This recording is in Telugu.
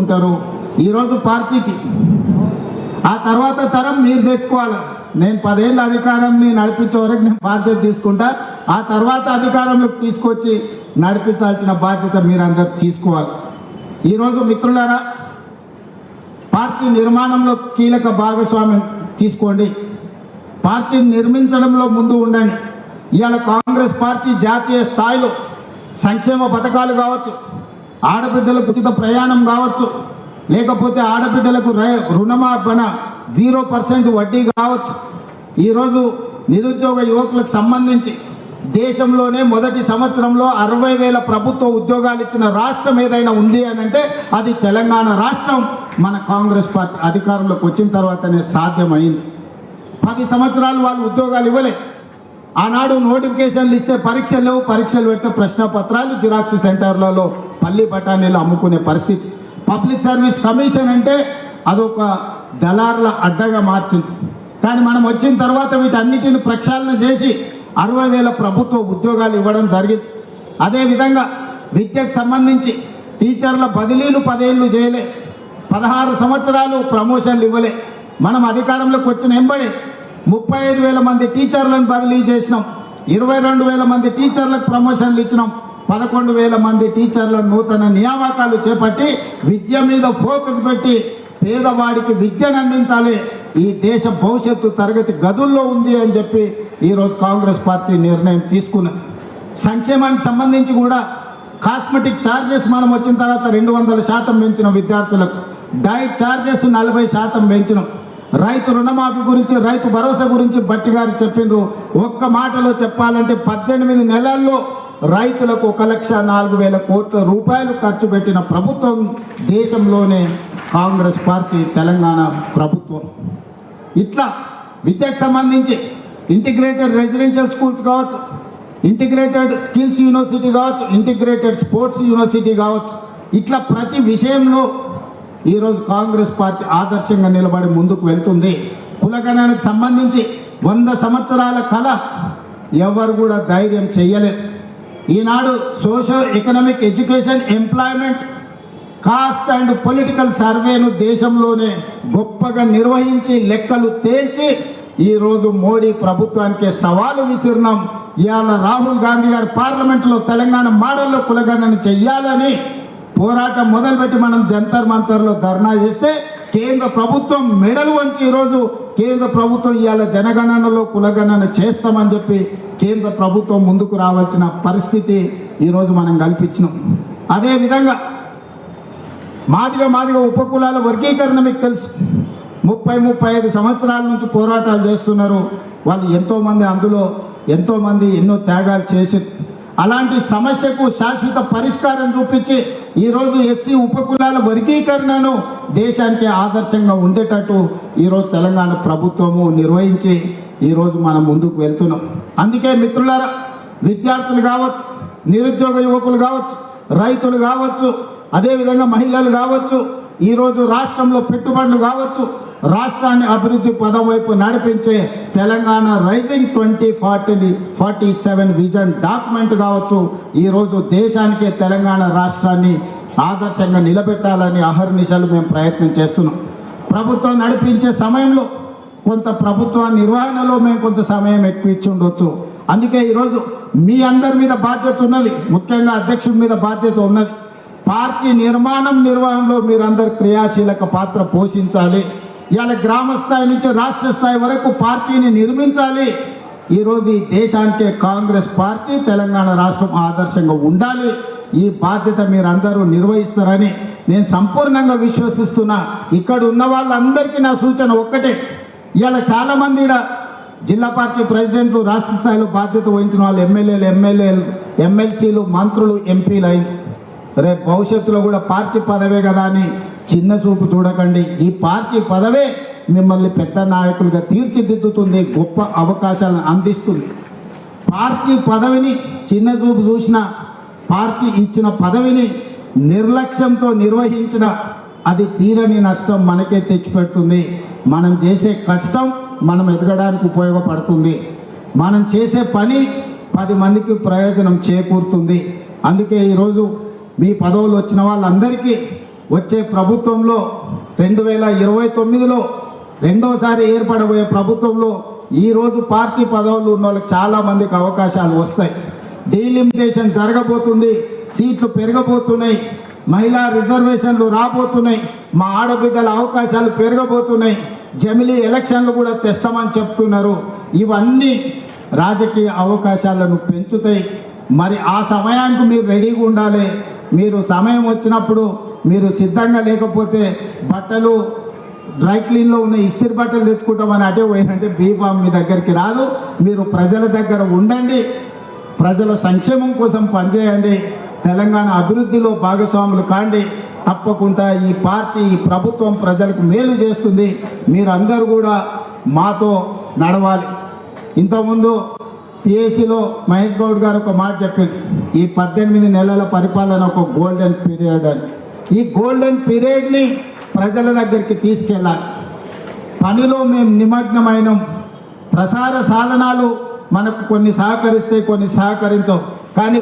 ఉంటారు ఈరోజు పార్టీకి ఆ తర్వాత తరం మీరు తెచ్చుకోవాలి. నేను 10 ఏళ్ళ అధికారాన్ని నడిపించే వరకు నేను బాధ్యత తీసుకుంటా. ఆ తర్వాత అధికారంలోకి తీసుకొచ్చి నడిపించాల్సిన బాధ్యత మీరందరూ తీసుకోవాలి. ఈరోజు మిత్రులారా, పార్టీ నిర్మాణంలో కీలక భాగస్వామ్యం తీసుకోండి. పార్టీని నిర్మించడంలో ముందు ఉండండి. ఇవాళ కాంగ్రెస్ పార్టీ జాతీయ స్థాయిలో సంక్షేమ పథకాలు కావచ్చు, ఆడబిడ్డలకు ఉచిత ప్రయాణం కావచ్చు, లేకపోతే ఆడబిడ్డలకు రుణమాఫన 0% వడ్డీ కావచ్చు. ఈరోజు నిరుద్యోగ యువకులకు సంబంధించి దేశంలోనే మొదటి సంవత్సరంలో 60,000 ప్రభుత్వ ఉద్యోగాలు ఇచ్చిన రాష్ట్రం ఏదైనా ఉంది అని అంటే అది తెలంగాణ రాష్ట్రం. మన కాంగ్రెస్ పార్టీ అధికారంలోకి వచ్చిన తర్వాతనే సాధ్యమైంది. 10 సంవత్సరాలు వాళ్ళు ఉద్యోగాలు ఇవ్వలే. ఆనాడు నోటిఫికేషన్లు ఇస్తే పరీక్షలు లేవు, పరీక్షలు పెట్టే ప్రశ్నపత్రాలు జిరాక్స్ సెంటర్లలో పల్లి బఠానీలు అమ్ముకునే పరిస్థితి. పబ్లిక్ సర్వీస్ కమిషన్ అంటే అదొక దళారుల అడ్డగా మార్చింది. కానీ మనం వచ్చిన తర్వాత వీటన్నిటిని ప్రక్షాళన చేసి 60,000 ప్రభుత్వ ఉద్యోగాలు ఇవ్వడం జరిగింది. అదేవిధంగా విద్యకు సంబంధించి టీచర్ల బదిలీలు 10 ఏళ్ళు చేయలే, 16 సంవత్సరాలు ప్రమోషన్లు ఇవ్వలే. మనం అధికారంలోకి వచ్చిన ఎంబడి 35,000 మంది టీచర్లను బదిలీ చేసినాం, 22,000 మంది టీచర్లకు ప్రమోషన్లు ఇచ్చినాం, 11,000 మంది టీచర్లను నూతన నియామకాలు చేపట్టి విద్య మీద ఫోకస్ పెట్టి పేదవాడికి విద్యను అందించాలి, ఈ దేశ భవిష్యత్తు తరగతి గదుల్లో ఉంది అని చెప్పి ఈరోజు కాంగ్రెస్ పార్టీ నిర్ణయం తీసుకున్నది. సంక్షేమానికి సంబంధించి కూడా కాస్మెటిక్ ఛార్జెస్ మనం వచ్చిన తర్వాత 200% పెంచిన విద్యార్థులకు, డైట్ ఛార్జెస్ 40% పెంచినాం. రైతు రుణమాఫీ గురించి, రైతు భరోసా గురించి భట్టి గారు చెప్పిండ్రు. ఒక్క మాటలో చెప్పాలంటే 18 నెలల్లో రైతులకు 1,04,000 కోట్ల రూపాయలు ఖర్చు పెట్టిన ప్రభుత్వం దేశంలోనే కాంగ్రెస్ పార్టీ, తెలంగాణ ప్రభుత్వం. ఇట్లా విద్యకు సంబంధించి ఇంటిగ్రేటెడ్ రెసిడెన్షియల్ స్కూల్స్ కావచ్చు, ఇంటిగ్రేటెడ్ స్కిల్స్ యూనివర్సిటీ కావచ్చు, ఇంటిగ్రేటెడ్ స్పోర్ట్స్ యూనివర్సిటీ కావచ్చు, ఇట్లా ప్రతి విషయంలో ఈరోజు కాంగ్రెస్ పార్టీ ఆదర్శంగా నిలబడి ముందుకు వెళ్తుంది. కులగణనకు సంబంధించి 100 సంవత్సరాల కళ ఎవరు కూడా ధైర్యం చేయలేదు. ఈనాడు socio economic education, employment, caste and political సర్వేను దేశంలోనే గొప్పగా నిర్వహించి లెక్కలు తేల్చి ఈరోజు మోడీ ప్రభుత్వానికి సవాలు విసిరినాం. ఇవాళ రాహుల్ గాంధీ గారు పార్లమెంట్లో తెలంగాణ మోడల్లో కులగణన చెయ్యాలని పోరాటం మొదలుపెట్టి మనం జంతర్ మంతర్లో ధర్నా చేస్తే కేంద్ర ప్రభుత్వం మెడలు వంచి ఈరోజు కేంద్ర ప్రభుత్వం ఇవాళ జనగణనలో కులగణన చేస్తామని చెప్పి కేంద్ర ప్రభుత్వం ముందుకు రావాల్సిన పరిస్థితి ఈరోజు మనం కల్పించినాం. అదేవిధంగా మాదిగ ఉపకులాల వర్గీకరణ మీకు తెలుసు. 30-35 సంవత్సరాల నుంచి పోరాటాలు చేస్తున్నారు వాళ్ళు. ఎంతోమంది అందులో ఎంతోమంది ఎన్నో త్యాగాలు చేసి అలాంటి సమస్యకు శాశ్వత పరిష్కారం చూపించి ఈరోజు ఎస్సీ ఉపకులాల వర్గీకరణను దేశానికి ఆదర్శంగా ఉండేటట్టు ఈరోజు తెలంగాణ ప్రభుత్వము నిర్వహించి ఈరోజు మనం ముందుకు వెళ్తున్నాం. అందుకే మిత్రులారా, విద్యార్థులు కావచ్చు, నిరుద్యోగ యువకులు కావచ్చు, రైతులు కావచ్చు, అదేవిధంగా మహిళలు కావచ్చు, ఈరోజు రాష్ట్రంలో పెట్టుబడులు కావచ్చు, రాష్ట్రాన్ని అభివృద్ధి పదం వైపు నడిపించే తెలంగాణ రైజింగ్ 2047 విజన్ డాక్యుమెంట్ కావచ్చు, ఈరోజు దేశానికే తెలంగాణ రాష్ట్రాన్ని ఆదర్శంగా నిలబెట్టాలని అహర్నిశలు మేము ప్రయత్నం చేస్తున్నాం. ప్రభుత్వం నడిపించే సమయంలో కొంత ప్రభుత్వ నిర్వహణలో మేము కొంత సమయం ఎక్కువ ఇచ్చి ఉండొచ్చు. అందుకే ఈరోజు మీ అందరి మీద బాధ్యత ఉన్నది, ముఖ్యంగా అధ్యక్షుడి మీద బాధ్యత ఉన్నది. పార్టీ నిర్వహణలో మీరందరూ క్రియాశీలక పాత్ర పోషించాలి. ఇవాళ గ్రామ స్థాయి నుంచి రాష్ట్ర స్థాయి వరకు పార్టీని నిర్మించాలి. ఈరోజు ఈ దేశానికే కాంగ్రెస్ పార్టీ, తెలంగాణ రాష్ట్రం ఆదర్శంగా ఉండాలి. ఈ బాధ్యత మీరందరూ నిర్వహిస్తారని నేను సంపూర్ణంగా విశ్వసిస్తున్నా. ఇక్కడ ఉన్న వాళ్ళందరికీ నా సూచన ఒక్కటే, ఇవాళ చాలామంది ఇక్కడ జిల్లా పార్టీ ప్రెసిడెంట్లు, రాష్ట్ర స్థాయిలో బాధ్యత వహించిన వాళ్ళు ఎమ్మెల్సీలు, మంత్రులు, ఎంపీలు అయింది. రేపు భవిష్యత్తులో కూడా పార్టీ పదవే కదా అని చిన్న చూపు చూడకండి. ఈ పార్టీ పదవే మిమ్మల్ని పెద్ద నాయకులుగా తీర్చిదిద్దుతుంది, గొప్ప అవకాశాలను అందిస్తుంది. పార్టీ పదవిని చిన్న చూపు చూసిన, పార్టీ ఇచ్చిన పదవిని నిర్లక్ష్యంతో నిర్వహించిన అది తీరని నష్టం మనకే తెచ్చిపెడుతుంది. మనం చేసే కష్టం మనం ఎదగడానికి ఉపయోగపడుతుంది. మనం చేసే పని 10 మందికి ప్రయోజనం చేకూరుతుంది. అందుకే ఈరోజు మీ పదవులు వచ్చిన వాళ్ళందరికీ వచ్చే ప్రభుత్వంలో 2029లో రెండోసారి ఏర్పడబోయే ప్రభుత్వంలో ఈరోజు పార్టీ పదవులు ఉన్న వాళ్ళకి చాలామందికి అవకాశాలు వస్తాయి. డీలిమిటేషన్ జరగబోతుంది, సీట్లు పెరగబోతున్నాయి, మహిళా రిజర్వేషన్లు రాబోతున్నాయి, మా ఆడబిడ్డల అవకాశాలు పెరగబోతున్నాయి, జమిలీ ఎలక్షన్లు కూడా తెస్తామని చెప్తున్నారు. ఇవన్నీ రాజకీయ అవకాశాలను పెంచుతాయి. మరి ఆ సమయానికి మీరు రెడీగా ఉండాలి. మీరు సమయం వచ్చినప్పుడు మీరు సిద్ధంగా లేకపోతే బట్టలు డ్రై క్లీన్లో ఉన్న ఇస్త్రీ బట్టలు తెచ్చుకుంటామని అటే పోయినంటే బీఫామ్ మీ దగ్గరికి రాదు. మీరు ప్రజల దగ్గర ఉండండి, ప్రజల సంక్షేమం కోసం పనిచేయండి, తెలంగాణ అభివృద్ధిలో భాగస్వాములు కాండి. తప్పకుండా ఈ పార్టీ ఈ ప్రభుత్వం ప్రజలకు మేలు చేస్తుంది. మీరందరూ కూడా మాతో నడవాలి. ఇంతకుముందు పిఎస్సిలో మహేష్ గౌడ్ గారు ఒక మాట చెప్పింది, ఈ 18 నెలల పరిపాలన ఒక గోల్డెన్ పీరియడ్ అని. ఈ గోల్డెన్ పీరియడ్ని ప్రజల దగ్గరికి తీసుకెళ్ళాలి. పనిలో మేము నిమగ్నమైనం. ప్రసార సాధనాలు మనకు కొన్ని సహకరిస్తే కొన్ని సహకరించవు, కానీ